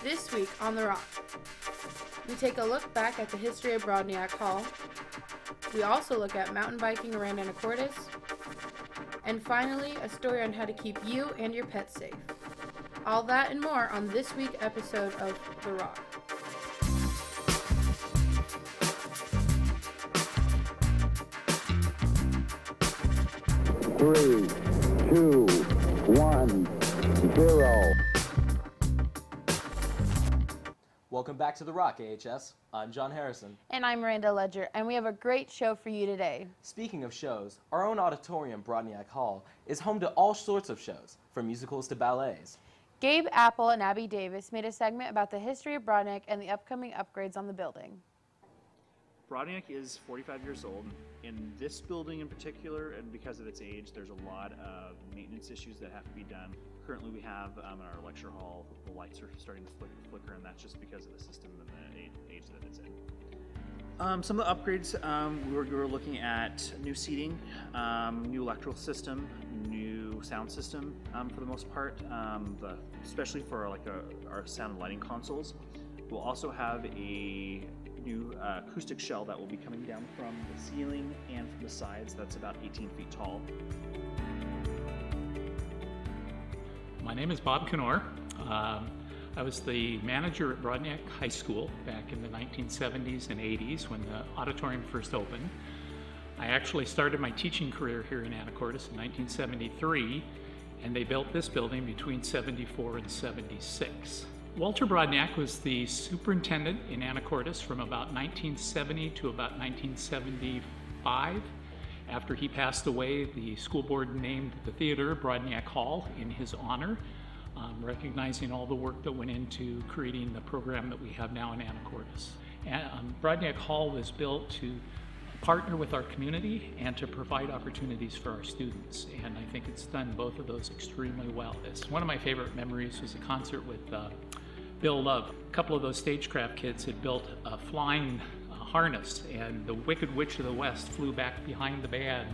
This week on The Rock, we take a look back at the history of Broadniak Hall. We also look at mountain biking around Anacortes. And finally, a story on how to keep you and your pets safe. All that and more on this week's episode of The Rock. Three, two, 1, 0. Welcome back to The Rock, AHS. I'm John Harrison. And I'm Miranda Ledger, and we have a great show for you today. Speaking of shows, our own auditorium, Broadniak Hall, is home to all sorts of shows, from musicals to ballets. Gabe Apple and Abby Davis made a segment about the history of Broadniak and the upcoming upgrades on the building. Broadniak is 45 years old. In this building in particular, and because of its age, there's a lot of maintenance issues that have to be done. Currently we have in our lecture hall, the lights are starting to flicker, and that's just because of the system and the age that it's in. Some of the upgrades, we were looking at new seating, new electrical system, new sound system for the most part, especially for our sound and lighting consoles. We'll also have a new acoustic shell that will be coming down from the ceiling and from the sides. That's about 18 feet tall. My name is Bob Knorr. I was the manager at Broadniak High School back in the 1970s and 80s when the auditorium first opened. I actually started my teaching career here in Anacortes in 1973, and they built this building between 74 and 76. Walter Broadniak was the superintendent in Anacortes from about 1970 to about 1975. After he passed away, the school board named the theater Broadniak Hall in his honor, recognizing all the work that went into creating the program that we have now in Anacortes. Broadniak Hall was built to partner with our community and to provide opportunities for our students, and I think it's done both of those extremely well. One of my favorite memories was a concert with Bill Love. A couple of those stagecraft kids had built a flying harness, and the Wicked Witch of the West flew back behind the band,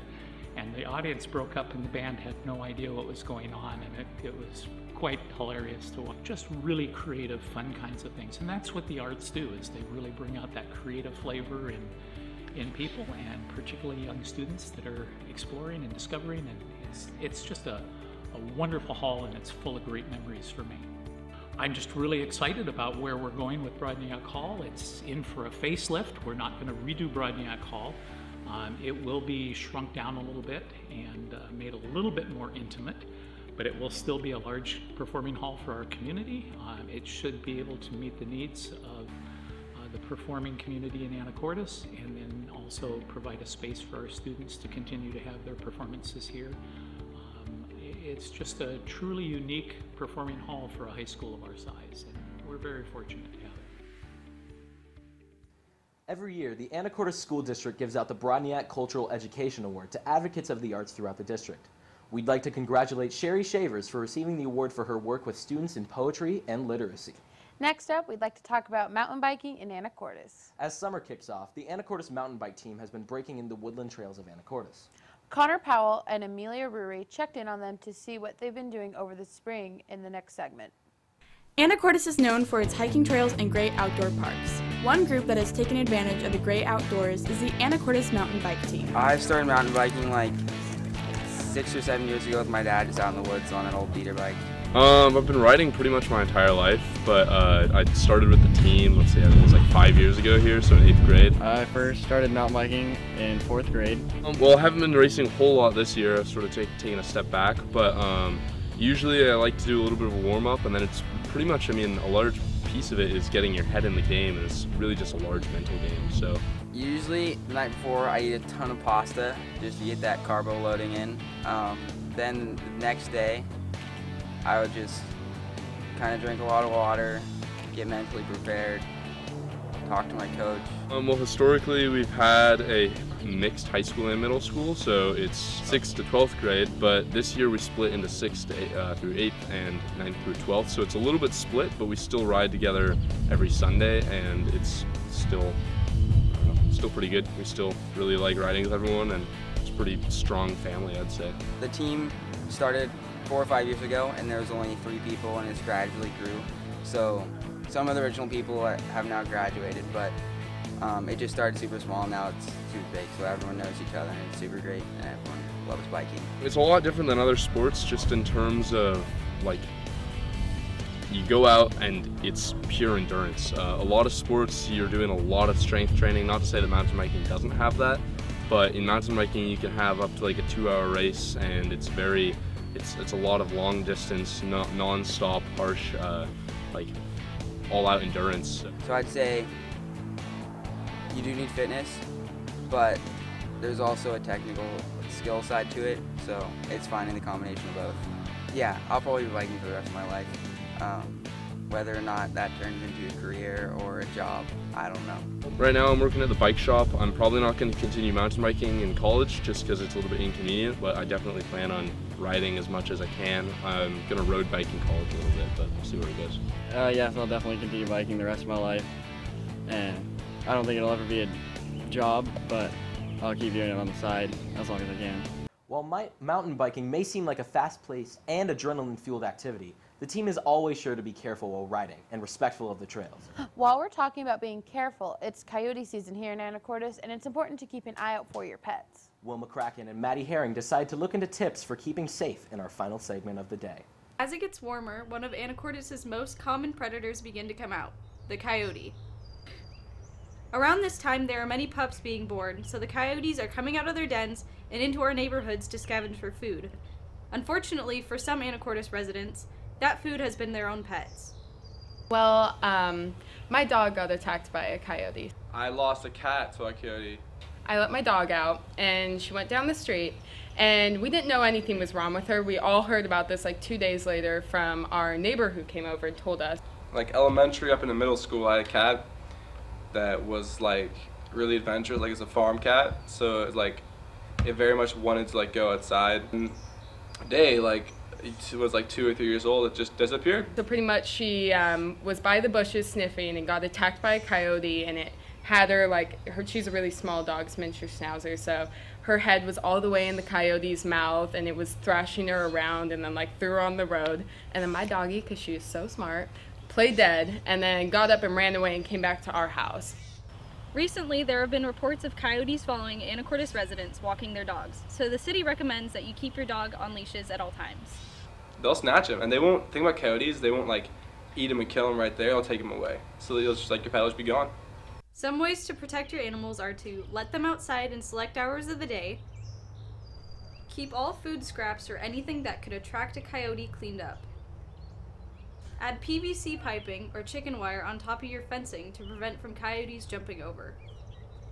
and the audience broke up and the band had no idea what was going on, and it was quite hilarious to watch. Just really creative, fun kinds of things, and that's what the arts do, is they really bring out that creative flavor in people, and particularly young students that are exploring and discovering, and it's just a wonderful hall, and it's full of great memories for me. I'm just really excited about where we're going with Broadniak Hall. It's in for a facelift. We're not going to redo Broadniak Hall. It will be shrunk down a little bit and made a little bit more intimate, but it will still be a large performing hall for our community. It should be able to meet the needs of the performing community in Anacortes, and then also provide a space for our students to continue to have their performances here. It's just a truly unique performing hall for a high school of our size, and we're very fortunate to have it. Every year, the Anacortes School District gives out the Broadniak Cultural Education Award to advocates of the arts throughout the district. We'd like to congratulate Sherry Shavers for receiving the award for her work with students in poetry and literacy. Next up, we'd like to talk about mountain biking in Anacortes. As summer kicks off, the Anacortes mountain bike team has been breaking in the woodland trails of Anacortes. Connor Powell and Amelia Ruri checked in on them to see what they've been doing over the spring in the next segment. Anacortes is known for its hiking trails and great outdoor parks. One group that has taken advantage of the great outdoors is the Anacortes mountain bike team. I started mountain biking like 6 or 7 years ago with my dad, just out in the woods on an old beater bike. I've been riding pretty much my entire life, but I started with the team, let's see, it was like 5 years ago here, so in 8th grade. I first started mountain biking in 4th grade. Well, I haven't been racing a whole lot this year. I've sort of taken a step back, but usually I like to do a little bit of a warm-up, and then it's pretty much, a large piece of it is getting your head in the game, and it's really just a large mental game. So Usually the night before I eat a ton of pasta just to get that carbo loading in. Then the next day I would just kind of drink a lot of water, get mentally prepared, talk to my coach. Well, historically we've had a mixed high school and middle school, so it's 6th to 12th grade, but this year we split into 6th through 8th and 9th through 12th, so it's a little bit split, but we still ride together every Sunday, and it's still pretty good. We still really like riding with everyone, and it's a pretty strong family, I'd say. The team started 4 or 5 years ago, and there was only 3 people, and it's gradually grew. So Some of the original people have now graduated, but it just started super small. Now it's super big, so everyone knows each other, and it's super great, and everyone loves biking. It's a lot different than other sports, just in terms of, like, you go out and it's pure endurance. A lot of sports, you're doing a lot of strength training. Not to say that mountain biking doesn't have that, but in mountain biking you can have up to like a 2-hour race, and it's a lot of long distance, non-stop, harsh, like all-out endurance. So I'd say you do need fitness, but there's also a technical skill side to it, so it's finding the combination of both. Yeah, I'll probably be biking for the rest of my life. Whether or not that turns into a career or a job, I don't know. Right now I'm working at the bike shop. I'm probably not going to continue mountain biking in college just because it's a little bit inconvenient, but I definitely plan on riding as much as I can. I'm going to road bike in college a little bit, but we'll see where it goes. Yes, I'll definitely continue biking the rest of my life, and I don't think it'll ever be a job, but I'll keep doing it on the side as long as I can. While mountain biking may seem like a fast-paced and adrenaline-fueled activity, the team is always sure to be careful while riding and respectful of the trails. While we're talking about being careful, it's coyote season here in Anacortes, and it's important to keep an eye out for your pets. Will McCracken and Maddie Herring decide to look into tips for keeping safe in our final segment of the day. As it gets warmer, one of Anacortes' most common predators begin to come out, the coyote. Around this time, there are many pups being born, so the coyotes are coming out of their dens and into our neighborhoods to scavenge for food. Unfortunately, for some Anacortes residents, that food has been their own pets. Well, my dog got attacked by a coyote. I lost a cat to a coyote. I let my dog out, and she went down the street, and we didn't know anything was wrong with her. We all heard about this like 2 days later from our neighbor who came over and told us. Like elementary up into middle school, I had a cat that was like really adventurous, like it's a farm cat, so it very much wanted to like go outside. And a day, like, it was like 2 or 3 years old, it just disappeared. So pretty much she was by the bushes sniffing and got attacked by a coyote, and it had her, like, she's a really small dog, it's miniature schnauzer, so her head was all the way in the coyote's mouth, and it was thrashing her around, and then like threw her on the road. And then my doggy, because she was so smart, played dead, and then got up and ran away and came back to our house. Recently, there have been reports of coyotes following Anacortes residents walking their dogs, so the city recommends that you keep your dog on leashes at all times. They'll snatch him, and they won't, think about coyotes, they won't like eat him and kill him right there, they'll take him away. So you'll just like, your pet will just be gone. Some ways to protect your animals are to let them outside in select hours of the day, keep all food scraps or anything that could attract a coyote cleaned up, add PVC piping or chicken wire on top of your fencing to prevent from coyotes jumping over.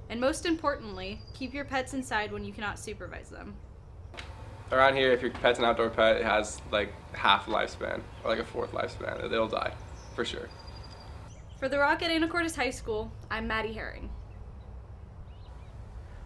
And most importantly, keep your pets inside when you cannot supervise them. Around here, if your pet's an outdoor pet, it has like half lifespan, or like a fourth lifespan. They'll die, for sure. For The Rock at Anacortes High School, I'm Maddie Herring.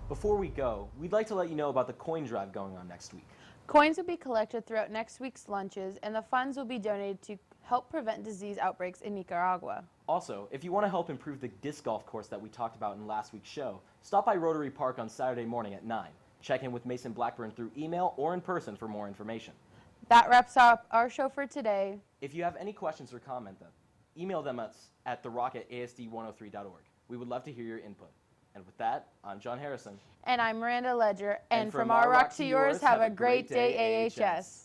Before we go, we'd like to let you know about the coin drive going on next week. Coins will be collected throughout next week's lunches, and the funds will be donated to help prevent disease outbreaks in Nicaragua. Also, if you want to help improve the disc golf course that we talked about in last week's show, stop by Rotary Park on Saturday morning at 9. Check in with Mason Blackburn through email or in person for more information. That wraps up our show for today. If you have any questions or comment them, email them us at therock@asd103.org. We would love to hear your input. And with that, I'm John Harrison. And I'm Miranda Ledger. And from our rock to yours, have a great day, AHS.